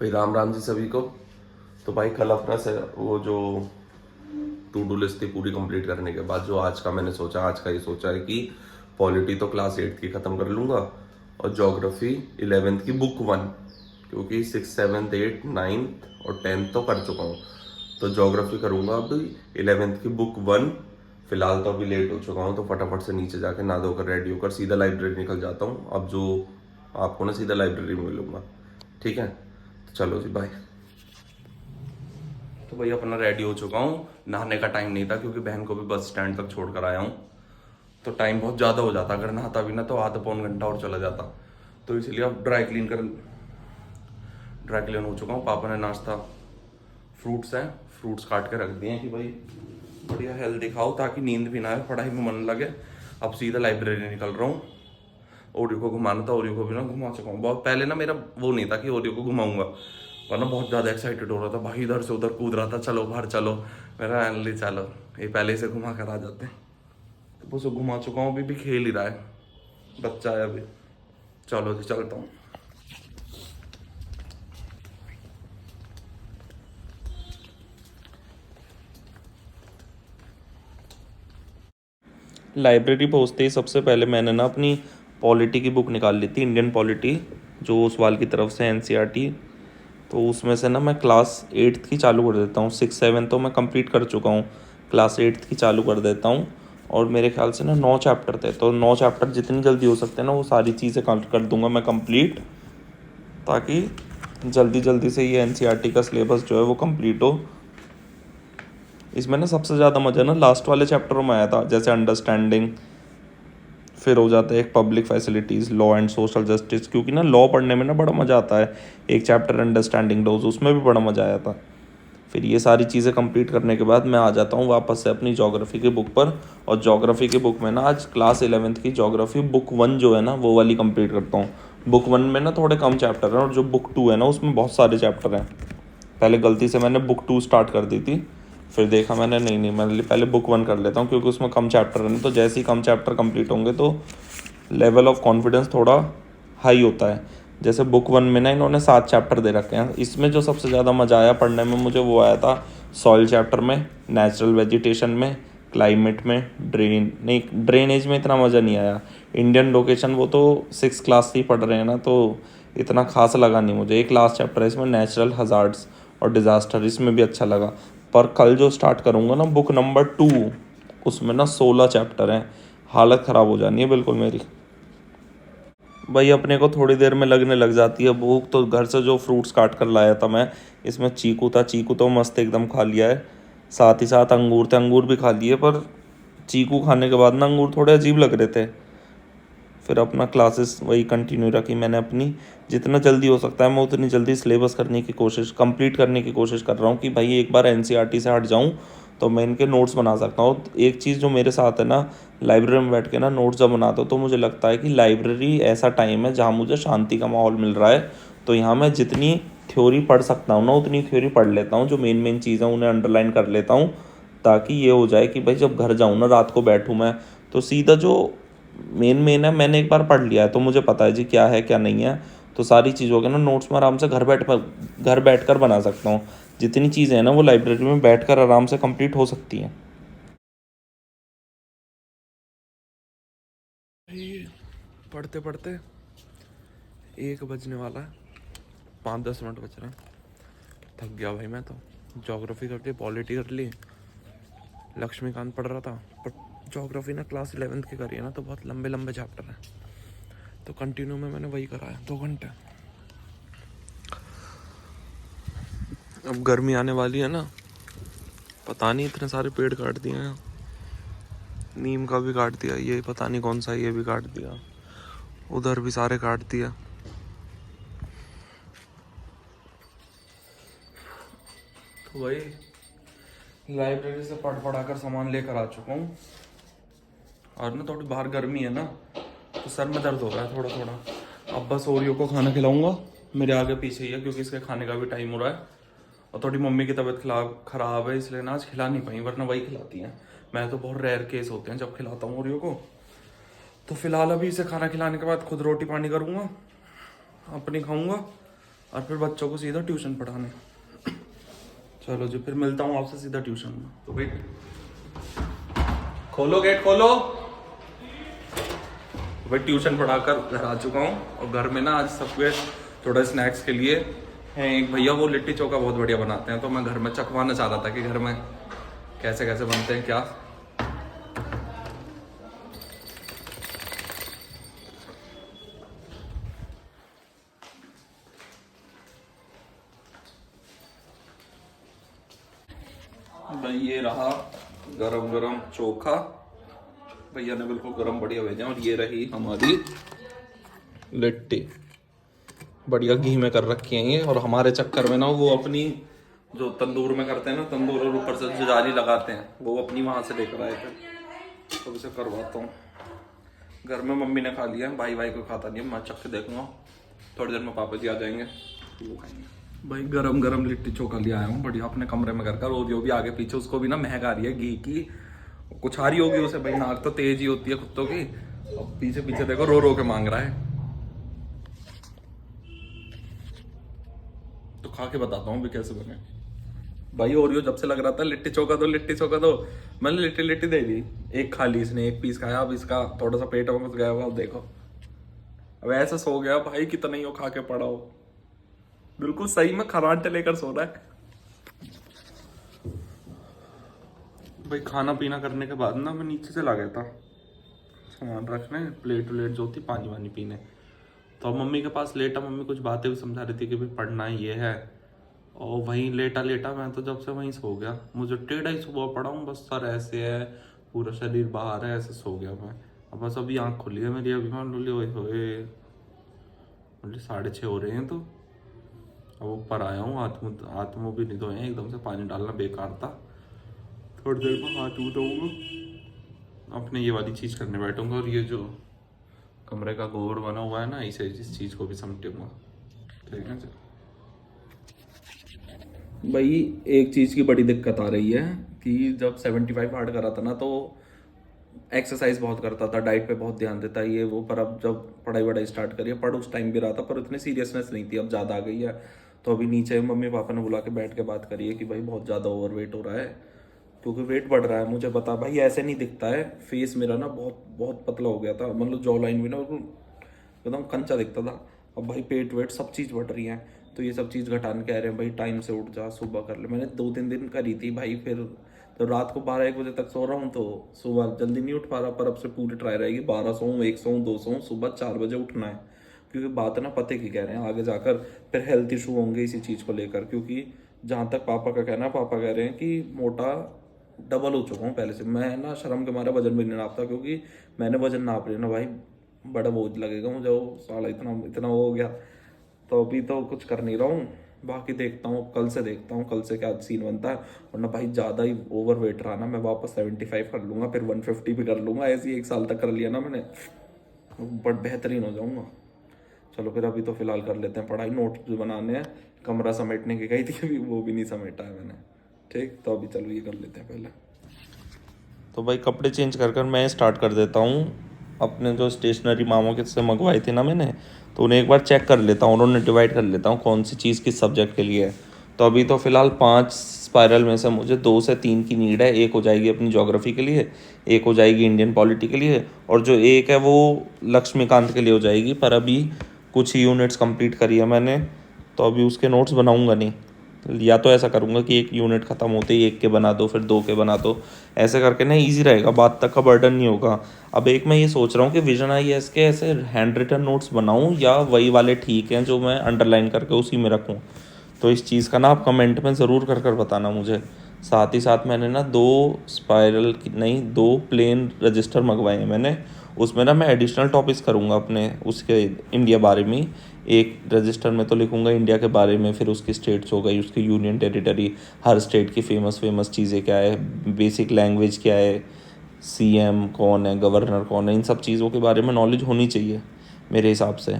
भाई राम राम जी सभी को। तो भाई कल अपना से वो जो टू डू लिस्ट थी पूरी कंप्लीट करने के बाद जो आज का मैंने सोचा, आज का ये सोचा है कि पॉलिटी तो क्लास 8 की ख़त्म कर लूँगा और ज्योग्राफी 11th की बुक 1, क्योंकि 6, 7, 8, 9 और 10 तो कर चुका हूँ। तो ज्योग्राफी करूँगा अभी 11th की बुक 1। फिलहाल तो अभी लेट हो चुका हूँ तो फटाफट से नीचे जाके नहा धोकर रेडी होकर सीधा लाइब्रेरी निकल जाता हूँ। अब जो आपको ना सीधा लाइब्रेरी में मिलूंगा, ठीक है? तो चलो जी, बाय। तो भाई अपना रेडी हो चुका हूँ। नहाने का टाइम नहीं था क्योंकि बहन को भी बस स्टैंड तक छोड़ कर आया हूँ। तो टाइम बहुत ज़्यादा हो जाता, अगर नहाता भी ना तो आधा पौन घंटा और चला जाता। तो इसलिए अब ड्राई क्लीन हो चुका हूँ। पापा ने नाश्ता फ्रूट्स काट के रख दिए हैं कि भाई बढ़िया हेल्दी खाओ ताकि नींद भी ना आए, पढ़ाई में मन लगे। अब सीधा लाइब्रेरी निकल रहा हूँ। ओरियो को घुमाना था, ओरियो को भी ना घुमा चुका हूँ बहुत पहले। ना मेरा वो नहीं था कि ओरियो को घुमाऊंगा, वरना बहुत ज़्यादा एक्साइटेड हो रहा था भाई, इधर से उधर कूद रहा था, चलो बाहर चलो। मेरा एनली चलो, ये पहले से घुमा कर आ जाते हैं। तो बस वो घुमा चुका हूँ, अभी भी खेल ही रहा है, बच्चा है अभी। चलो जी चलता हूँ। लाइब्रेरी पहुँचते ही सबसे पहले मैंने ना अपनी पॉलिटी की बुक निकाल ली थी, इंडियन पॉलिटी, जो सवाल की तरफ से एनसीईआरटी। तो उसमें से ना मैं क्लास 8th की चालू कर देता हूँ। 6, 7 तो मैं कंप्लीट कर चुका हूँ, क्लास 8th की चालू कर देता हूँ। और मेरे ख्याल से ना 9 चैप्टर थे, तो 9 चैप्टर जितनी जल्दी हो सकते हैं ना वो सारी चीज़ें कर दूंगा मैं कंप्लीट, ताकि जल्दी जल्दी से ये एनसीईआरटी का सिलेबस जो है वो कंप्लीट हो। इसमें ना सबसे ज़्यादा मज़ा ना लास्ट वाले चैप्टरों में आया था, जैसे अंडरस्टैंडिंग, फिर हो जाता है एक public facilities, law and social justice, क्योंकि ना लॉ पढ़ने में ना बड़ा मज़ा आता है। एक चैप्टर अंडरस्टैंडिंग लॉज, उसमें भी बड़ा मज़ा आया था। फिर ये सारी चीज़ें कंप्लीट करने के बाद मैं आ जाता हूँ वापस से अपनी ज्योग्राफी की बुक पर। और ज्योग्राफी की बुक में ना आज क्लास 11th की ज्योग्राफी बुक 1 जो है ना वो वाली कंप्लीट करता हूँ। बुक 1 में ना थोड़े कम चैप्टर हैं और जो बुक 2 है ना उसमें बहुत सारे चैप्टर हैं। पहले गलती से मैंने बुक 2 स्टार्ट कर दी थी, फिर देखा मैंने नहीं, मैं पहले बुक 1 कर लेता हूँ क्योंकि उसमें कम चैप्टर है ना। तो जैसे ही कम चैप्टर कंप्लीट होंगे तो लेवल ऑफ कॉन्फिडेंस थोड़ा हाई होता है। जैसे बुक 1 में ना इन्होंने 7 चैप्टर दे रखे हैं। इसमें जो सबसे ज़्यादा मज़ा आया पढ़ने में मुझे वो आया था सॉइल चैप्टर में, नेचुरल वेजिटेशन में, क्लाइमेट में, ड्रेनेज में इतना मज़ा नहीं आया। इंडियन लोकेशन वो तो 6 क्लास से ही पढ़ रहे हैं ना, तो इतना खास लगा नहीं मुझे। एक लास्ट चैप्टर है इसमें नेचुरल हजार्ड्स और डिज़ास्टर, इसमें भी अच्छा लगा। पर कल जो स्टार्ट करूँगा ना बुक नंबर 2, उसमें ना 16 चैप्टर हैं। हालत ख़राब हो जानी है बिल्कुल मेरी। भाई अपने को थोड़ी देर में लगने लग जाती है भूख, तो घर से जो फ्रूट्स काट कर लाया था मैं, इसमें चीकू था, चीकू तो मस्त एकदम खा लिया है। साथ ही साथ अंगूर थे, अंगूर भी खा लिए। पर चीकू खाने के बाद ना अंगूर थोड़े अजीब लग रहे थे। फिर अपना क्लासेस वही कंटिन्यू रखी मैंने अपनी। जितना जल्दी हो सकता है मैं उतनी जल्दी सिलेबस करने की कोशिश, कंप्लीट करने की कोशिश कर रहा हूँ कि भाई एक बार एनसीईआरटी से हट जाऊँ तो मैं इनके नोट्स बना सकता हूँ। एक चीज़ जो मेरे साथ है ना, लाइब्रेरी में बैठ के ना नोट्स जब बनाता हूँ तो मुझे लगता है कि लाइब्रेरी ऐसा टाइम है जहाँ मुझे शांति का माहौल मिल रहा है। तो यहाँ मैं जितनी थ्योरी पढ़ सकता हूँ ना उतनी थ्योरी पढ़ लेता हूँ, जो मेन मेन चीज़ें उन्हें अंडरलाइन कर लेता हूँ, ताकि ये हो जाए कि भाई जब घर जाऊँ ना रात को बैठूँ मैं, तो सीधा जो मेन मेन है मैंने एक बार पढ़ लिया है तो मुझे पता है जी क्या है क्या नहीं है। तो सारी चीज़ों के ना नोट्स में आराम से घर बैठ कर बना सकता हूँ। जितनी चीज़ें हैं ना वो लाइब्रेरी में बैठ कर आराम से कंप्लीट हो सकती हैं। पढ़ते पढ़ते 1 बजने वाला है, 5-10 मिनट बच रहे हैं। थक गया भाई मैं तो। ज्योग्राफी कर ली, पॉलिटी कर ली, लक्ष्मीकांत पढ़ रहा था। पर ज्योग्राफी ना क्लास 11th की करी है ना तो बहुत लंबे लंबे चैप्टर हैं, तो कंटिन्यू में मैंने वही करा है 2 घंटे। अब गर्मी आने वाली है ना, पता नहीं इतने सारे पेड़ काट दिए हैं। नीम का भी काट दिया, ये पता नहीं कौन सा, ये भी काट दिया, उधर भी सारे काट दिया। तो भाई लाइब्रेरी से पढ़ पढ़ा कर सामान लेकर आ चुका हूँ। और ना थोड़ी बाहर गर्मी है ना तो सर में दर्द हो रहा है थोड़ा थोड़ा। अब बस ओरियो को खाना खिलाऊंगा, मेरे आगे पीछे ही है क्योंकि इसके खाने का भी टाइम हो रहा है। और थोड़ी मम्मी की तबीयत खराब है इसलिए ना आज खिला नहीं पाई, वरना वही खिलाती हैं। मैं तो बहुत रेयर केस होते हैं जब खिलाता हूँ ओरियो को। तो फिलहाल अभी इसे खाना खिलाने के बाद खुद रोटी पानी करूँगा, अपनी खाऊँगा, और फिर बच्चों को सीधा ट्यूशन पढ़ाने। चलो जी, फिर मिलता हूँ आपसे सीधा ट्यूशन में। तो भाई खोलो, गेट खोलो। तो भाई ट्यूशन पढ़ाकर घर आ चुका हूँ, और घर में ना आज सबके थोड़ा स्नैक्स के लिए हैं। एक भैया वो लिट्टी चोखा बहुत बढ़िया बनाते हैं, तो मैं घर में चखवाना चाह रहा था कि घर में कैसे कैसे बनते हैं क्या। भाई ये रहा गरम गरम चोखा, भैया ने बिल्कुल गरम बढ़िया भेजा। और ये रही हमारी लिट्टी, बढ़िया घी में कर रखी है ये। और हमारे चक्कर में ना वो अपनी जो तंदूर में करते हैं ना, तंदूर और ऊपर से जो जाली लगाते हैं, वो अपनी वहां से लेकर आए थे, तो इसे करवाता हूँ। घर में मम्मी ने खा लिया, भाई भाई को खाता नहीं है, मैं चख के देखूंगा। थोड़ी देर में पापा जी आ जाएंगे, वो खाएंगे। भाई गरम गरम लिट्टी चोखा लिया आया हूँ बढ़िया अपने कमरे में कर। और जो भी आगे पीछे उसको भी ना महक आ रही है घी की, कुछ आ रही होगी उसे, भाई नाक तो तेज ही होती है कुत्तों की। अब पीछे पीछे देखो रो रो के मांग रहा है, तो खा के बताता हूँ भी कैसे बने। भाई ओरियो जब से लग रहा था लिट्टी चोखा दो, लिट्टी चोखा दो, मैंने लिट्टी लिट्टी दे दी। एक खा ली इसने, एक पीस खाया, अब इसका थोड़ा सा पेट में घुस गया होगा। अब देखो, अब ऐसा सो गया भाई, कितना ही हो खा के पड़ा हो, बिल्कुल सही में खराटे लेकर सो रहा है। भाई खाना पीना करने के बाद ना मैं नीचे चला गया था सामान रखने, प्लेट व्लेट जो थी, पानी वानी पीने। तो अब मम्मी के पास लेटा, मम्मी कुछ बातें भी समझा रही थी कि भाई पढ़ना ही ये है। और वहीं लेटा लेटा मैं तो जब से वहीं सो गया। मुझे टेढ़ा ही सुबह पड़ा हूँ, बस सर ऐसे है, पूरा शरीर बाहर है, ऐसे सो गया मैं। अब बस अभी आँख खुली है मेरी, अभी मान लो ओए होए, बोले 6:30 हो रहे हैं। तो अब ऊपर आया हूँ, हाथ मुँह भी नहीं धोए हैं, एकदम से पानी डालना बेकार था। थोड़ी देर में हाथ मुँह धोऊंगा, अपने ये वाली चीज़ करने बैठूंगा। और ये जो कमरे का गोबर बना हुआ है ना, इसे इस चीज़ को भी समेटूंगा। ठीक है जी भाई। एक चीज़ की बड़ी दिक्कत आ रही है कि जब 75 हार्ड करा था ना, तो एक्सरसाइज बहुत करता था, डाइट पे बहुत ध्यान देता है ये वो। पर अब जब पढ़ाई वढ़ाई स्टार्ट करी है, पढ़ उस टाइम भी रहा था, पर उतनी सीरियसनेस नहीं थी, अब ज़्यादा आ गई है। तो अभी नीचे मम्मी पापा ने बुला के बैठ के बात करी है कि भाई बहुत ज़्यादा ओवरवेट हो रहा है, क्योंकि वेट बढ़ रहा है। मुझे पता भाई ऐसे नहीं दिखता है, फेस मेरा ना बहुत बहुत पतला हो गया था, मतलब जॉ लाइन भी ना एकदम कंचा दिखता था। अब भाई पेट वेट सब चीज़ बढ़ रही है, तो ये सब चीज़ घटाने कह रहे हैं भाई टाइम से उठ जा, सुबह कर ले। मैंने 2-3 दिन करी थी भाई, फिर तो रात को 12-1 बजे तक सो रहा हूँ, तो सुबह जल्दी नहीं उठ पा रहा। पर अब से पूरी ट्राई रहेगी, 12 सोऊं, 1 सोऊं, 2 सोऊं, सुबह 4 बजे उठना है। क्योंकि बात ना पते की कह रहे हैं, आगे जाकर फिर हेल्थ इशू होंगे इसी चीज़ को लेकर। क्योंकि जहाँ तक पापा का कहना है, पापा कह रहे हैं कि मोटा डबल हो चुका हूँ पहले से। मैं ना शर्म के मारे वजन भी नहीं नापता, क्योंकि मैंने वजन नाप लिया ना भाई, बड़ा बोझ लगेगा मुझे, वो साला इतना इतना वो हो गया। तो अभी तो कुछ कर नहीं रहा हूँ, बाकी देखता हूँ, कल से देखता हूँ कल से क्या सीन बनता है। वरना भाई ज़्यादा ही ओवर वेट रहा ना, मैं वापस 75 कर लूँगा, फिर 150 भी कर लूँगा। ऐसे ही 1 साल तक कर लिया ना मैंने, बट बेहतरीन हो जाऊँगा। चलो फिर अभी तो फिलहाल कर लेते हैं पढ़ाई, नोट जो बनाने हैं। कमरा समेटने की गई थी अभी, वो भी नहीं समेटा है मैंने। ठीक, तो अभी चलो ये कर लेते हैं पहले। तो भाई कपड़े चेंज कर कर मैं स्टार्ट कर देता हूँ। अपने जो स्टेशनरी मामों के से मंगवाई थी ना मैंने, तो उन्हें एक बार चेक कर लेता हूँ, उन्होंने डिवाइड कर लेता हूँ कौन सी चीज़ किस सब्जेक्ट के लिए है। तो अभी तो फ़िलहाल 5 स्पायरल में से मुझे 2 से 3 की नीड है। एक हो जाएगी अपनी ज्योग्राफी के लिए, एक हो जाएगी इंडियन पॉलिटी के लिए, और जो एक है वो लक्ष्मीकांत के लिए हो जाएगी। पर अभी कुछ ही यूनिट्स कंप्लीट करी है मैंने, तो अभी उसके नोट्स बनाऊंगा नहीं। या तो ऐसा करूँगा कि एक यूनिट ख़त्म होते ही एक के बना दो, फिर 2 के बना दो, ऐसे करके ना इजी रहेगा, बात तक का बर्डन नहीं होगा। अब एक मैं ये सोच रहा हूँ कि विजन IAS के ऐसे हैंड रिटन नोट्स बनाऊँ, या वही वाले ठीक हैं जो मैं अंडरलाइन करके उसी में रखूँ। तो इस चीज़ का ना आप कमेंट में ज़रूर कर कर बताना मुझे। साथ ही साथ मैंने ना 2 स्पायरल की नहीं, 2 प्लेन रजिस्टर मंगवाए हैं मैंने। उसमें ना मैं एडिशनल टॉपिक्स करूँगा अपने उसके इंडिया बारे में। एक रजिस्टर में तो लिखूँगा इंडिया के बारे में, फिर उसकी स्टेट्स हो गई, उसकी यूनियन टेरिटरी, हर स्टेट की फेमस चीज़ें क्या है, बेसिक लैंग्वेज क्या है, CM कौन है, गवर्नर कौन है, इन सब चीज़ों के बारे में नॉलेज होनी चाहिए मेरे हिसाब से।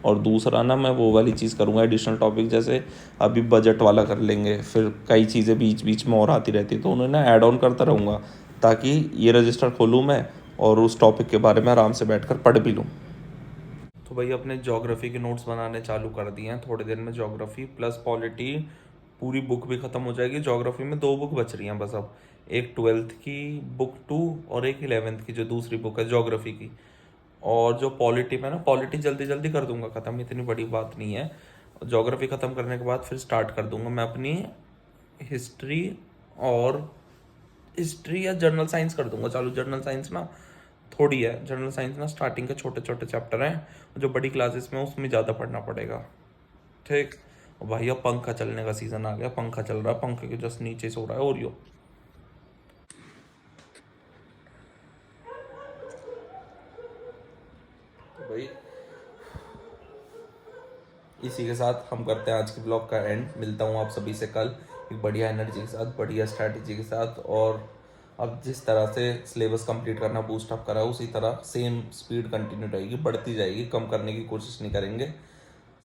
और दूसरा ना मैं वो वाली चीज़ करूँगा एडिशनल टॉपिक, जैसे अभी बजट वाला कर लेंगे, फिर कई चीज़ें बीच बीच में और आती रहती, तो उन्हें ना ऐड ऑन करता रहूँगा, ताकि ये रजिस्टर खोलूँ मैं और उस टॉपिक के बारे में आराम से बैठ कर पढ़ भी लूँ। तो भाई अपने ज्योग्राफी के नोट्स बनाने चालू कर दिए हैं, थोड़ी देर में ज्योग्राफी प्लस पॉलिटी पूरी बुक भी ख़त्म हो जाएगी। ज्योग्राफी में दो बुक बच रही हैं बस अब, एक 12th की बुक 2 और एक 11th की जो दूसरी बुक है ज्योग्राफी की। और जो पॉलिटी में ना, पॉलिटी जल्दी जल्दी कर दूंगा ख़त्म, इतनी बड़ी बात नहीं है। ज्योग्राफी ख़त्म करने के बाद फिर स्टार्ट कर दूंगा मैं अपनी हिस्ट्री, और हिस्ट्री या जनरल साइंस कर दूंगा चालू। जनरल साइंस ना थोड़ी है, जनरल साइंस ना स्टार्टिंग के छोटे छोटे चैप्टर हैं, जो बड़ी क्लासेस में उसमें ज़्यादा पढ़ना पड़ेगा। ठीक। और भाई अब पंखा चलने का सीज़न आ गया, पंखा चल रहा है, पंखे के जस्ट नीचे सो रहा है ओरियो। तो भाई इसी के साथ हम करते हैं आज के ब्लॉग का एंड। मिलता हूँ आप सभी से कल एक बढ़िया एनर्जी के साथ, बढ़िया स्ट्रैटेजी के साथ। और अब जिस तरह से सिलेबस कंप्लीट करना बूस्ट अप करा, उसी तरह सेम स्पीड कंटिन्यू रहेगी, बढ़ती जाएगी, कम करने की कोशिश नहीं करेंगे।